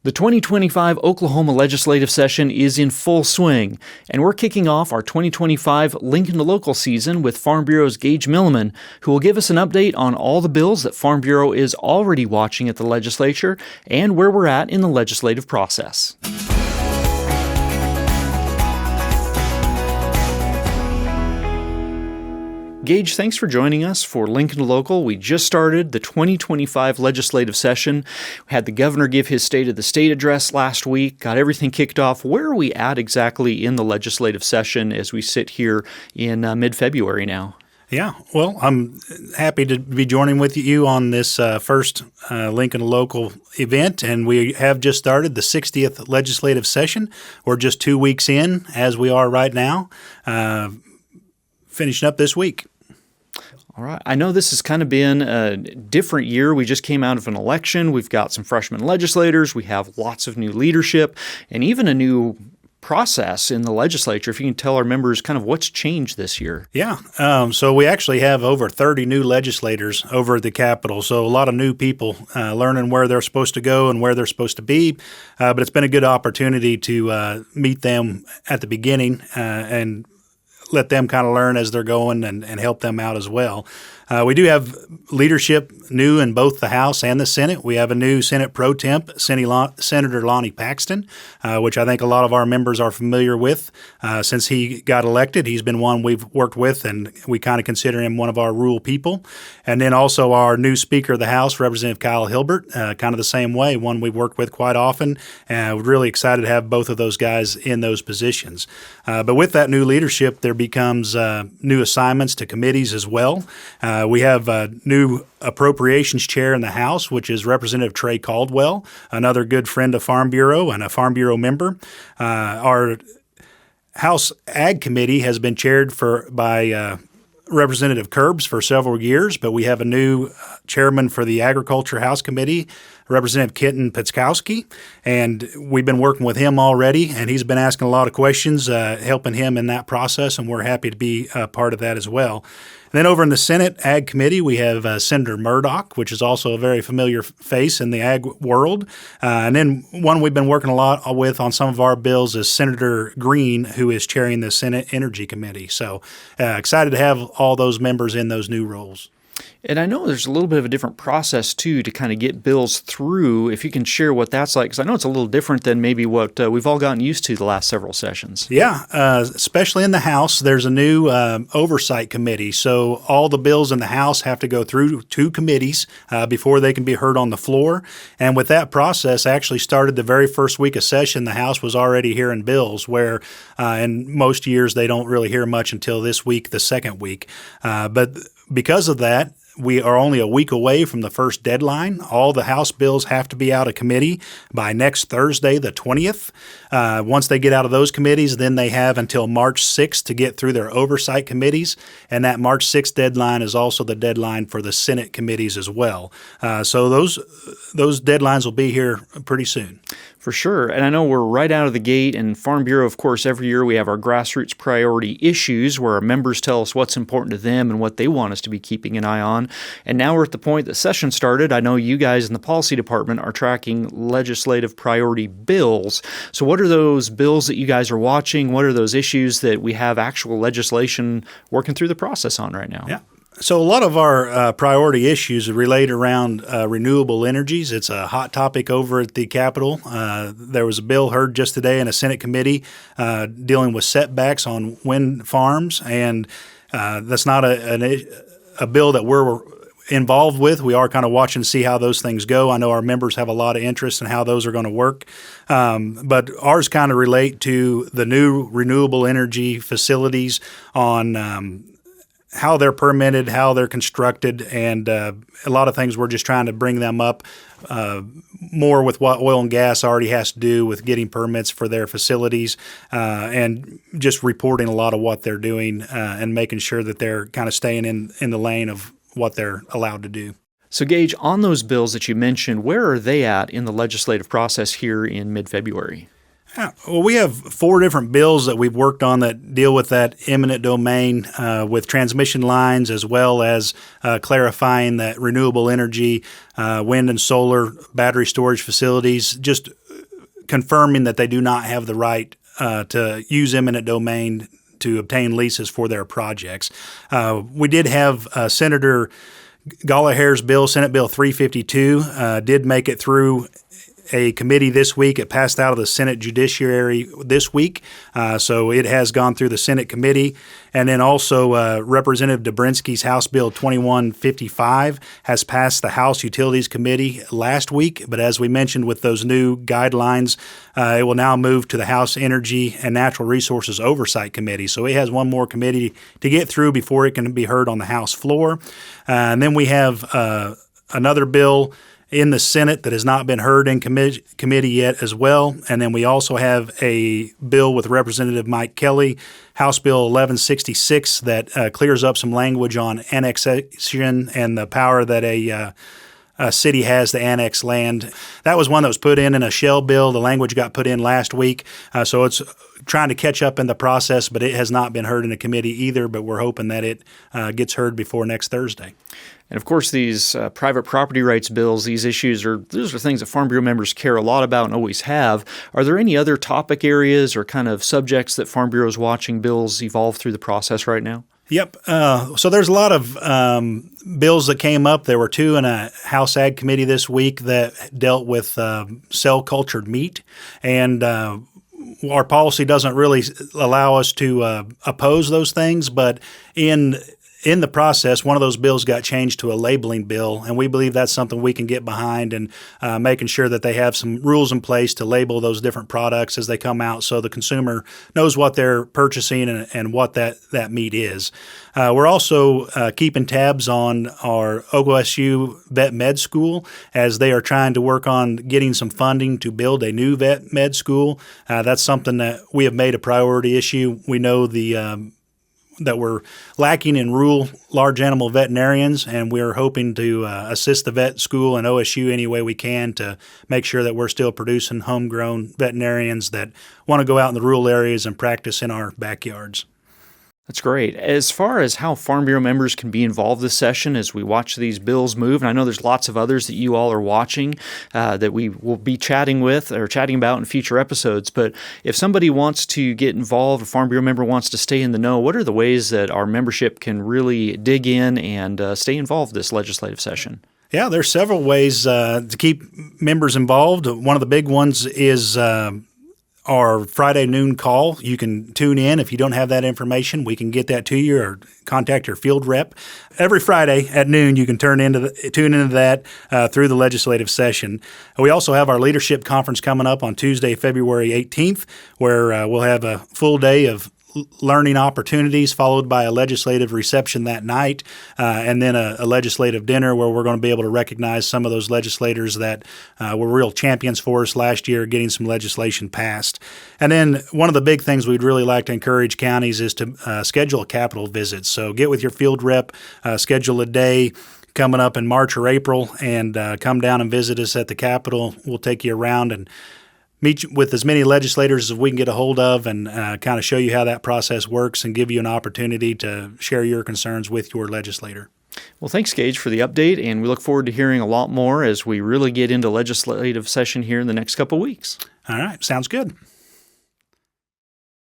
The 2025 Oklahoma legislative session is in full swing, and we're kicking off our 2025 Lincoln to Local season with Farm Bureau's Gage Milliman, who will give us an update on all the bills that Farm Bureau is already watching at the legislature and where we're at in the legislative process. Gage, thanks for joining us for Lincoln to Local. We just started the 2025 legislative session. We had the governor give his State of the State address last week, got everything kicked off. Where are we at exactly in the legislative session as we sit here in mid-February now? Yeah, well, I'm happy to be joining with you on this first Lincoln to Local event, and we have just started the 60th legislative session. We're just 2 weeks in, as we are right now, finishing up this week. All right. I know this has kind of been a different year. We just came out of an election. We've got some freshman legislators. We have lots of new leadership and even a new process in the legislature. If you can tell our members kind of what's changed this year. Yeah. So we actually have over 30 new legislators over at the Capitol. So a lot of new people learning where they're supposed to go and where they're supposed to be. But it's been a good opportunity to meet them at the beginning and let them kind of learn as they're going and help them out as well. We do have leadership new in both the House and the Senate. We have a new Senate Pro Temp, Senator Lonnie Paxton, which I think a lot of our members are familiar with. Since he got elected, he's been one we've worked with, and we kind of consider him one of our rural people. And then also our new Speaker of the House, Representative Kyle Hilbert, kind of the same way, one we've worked with quite often. And we're really excited to have both of those guys in those positions. But with that new leadership, there becomes new assignments to committees as well. We have a new appropriations chair in the House, which is Representative Trey Caldwell, another good friend of Farm Bureau and a Farm Bureau member. Our House Ag Committee has been chaired by Representative Curbs for several years, but we have a new chairman for the Agriculture House Committee, Representative Kenton Petskowski, and we've been working with him already, and he's been asking a lot of questions, helping him in that process, and we're happy to be a part of that as well. And then over in the Senate Ag Committee, we have Senator Murdoch, which is also a very familiar face in the ag world. And then one we've been working a lot with on some of our bills is Senator Green, who is chairing the Senate Energy Committee. So excited to have all those members in those new roles. And I know there's a little bit of a different process, too, to kind of get bills through. If you can share what that's like, because I know it's a little different than maybe what we've all gotten used to the last several sessions. Yeah, especially in the House, there's a new oversight committee. So all the bills in the House have to go through two committees before they can be heard on the floor. And with that process, actually started the very first week of session, the House was already hearing bills, where in most years they don't really hear much until this week, the second week. But because of that, we are only a week away from the first deadline. All the House bills have to be out of committee by next Thursday, the 20th. Once they get out of those committees, then they have until March 6th to get through their oversight committees. And that March 6th deadline is also the deadline for the Senate committees as well. So those deadlines will be here pretty soon. For sure. And I know we're right out of the gate, and Farm Bureau, of course, every year we have our grassroots priority issues where our members tell us what's important to them and what they want us to be keeping an eye on. And now we're at the point that session started. I know you guys in the policy department are tracking legislative priority bills. So what are those bills that you guys are watching? What are those issues that we have actual legislation working through the process on right now? Yeah. So a lot of our priority issues relate around renewable energies. It's a hot topic over at the Capitol. There was a bill heard just today in a Senate committee dealing with setbacks on wind farms, and that's not a bill that we're involved with. We are kind of watching to see how those things go. I know our members have a lot of interest in how those are going to work, but ours kind of relate to the new renewable energy facilities on how they're permitted, how they're constructed, and a lot of things we're just trying to bring them up more with what oil and gas already has to do with getting permits for their facilities and just reporting a lot of what they're doing and making sure that they're kind of staying in the lane of what they're allowed to do. So, Gage, on those bills that you mentioned, where are they at in the legislative process here in mid-February? Yeah, well, we have 4 different bills that we've worked on that deal with that eminent domain with transmission lines, as well as clarifying that renewable energy, wind and solar battery storage facilities, just confirming that they do not have the right to use eminent domain to obtain leases for their projects. We did have Senator Gallagher's bill, Senate Bill 352, did make it through a committee this week. It passed out of the Senate Judiciary this week, so it has gone through the Senate committee. And then also Representative Dobrinsky's House Bill 2155 has passed the House Utilities Committee last week. But as we mentioned with those new guidelines, it will now move to the House Energy and Natural Resources Oversight Committee. So it has one more committee to get through before it can be heard on the House floor. And then we have another bill in the Senate that has not been heard in committee yet as well. And then we also have a bill with Representative Mike Kelly, House Bill 1166, that clears up some language on annexation and the power that a city has to annex land. That was one that was put in a shell bill. The language got put in last week, so it's trying to catch up in the process, but it has not been heard in a committee either, but we're hoping that it gets heard before next Thursday. And of course, these private property rights bills, these those are things that Farm Bureau members care a lot about and always have. Are there any other topic areas or kind of subjects that Farm Bureau is watching bills evolve through the process right now? Yep. So there's a lot of bills that came up. There were two in a House Ag Committee this week that dealt with cell-cultured meat. And our policy doesn't really allow us to oppose those things, but in the process, one of those bills got changed to a labeling bill, and we believe that's something we can get behind and making sure that they have some rules in place to label those different products as they come out so the consumer knows what they're purchasing and what that meat is. We're also keeping tabs on our OSU Vet Med School as they are trying to work on getting some funding to build a new vet med school. That's something that we have made a priority issue. We know that we're lacking in rural large animal veterinarians, and we're hoping to assist the vet school and OSU any way we can to make sure that we're still producing homegrown veterinarians that want to go out in the rural areas and practice in our backyards. That's great. As far as how Farm Bureau members can be involved this session as we watch these bills move, and I know there's lots of others that you all are watching that we will be chatting about in future episodes, but if somebody wants to get involved, a Farm Bureau member wants to stay in the know, what are the ways that our membership can really dig in and stay involved this legislative session? Yeah, there's several ways to keep members involved. One of the big ones is our Friday noon call. You can tune in. If you don't have that information, we can get that to you or contact your field rep. Every Friday at noon, you can tune into that through the legislative session. We also have our leadership conference coming up on Tuesday, February 18th, where we'll have a full day of learning opportunities followed by a legislative reception that night, and then a legislative dinner where we're going to be able to recognize some of those legislators that were real champions for us last year getting some legislation passed. And then one of the big things we'd really like to encourage counties is to schedule a Capitol visit. So get with your field rep, schedule a day coming up in March or April, and come down and visit us at the Capitol. We'll take you around and meet with as many legislators as we can get a hold of and kind of show you how that process works and give you an opportunity to share your concerns with your legislator. Well, thanks, Gage, for the update, and we look forward to hearing a lot more as we really get into legislative session here in the next couple of weeks. All right. Sounds good.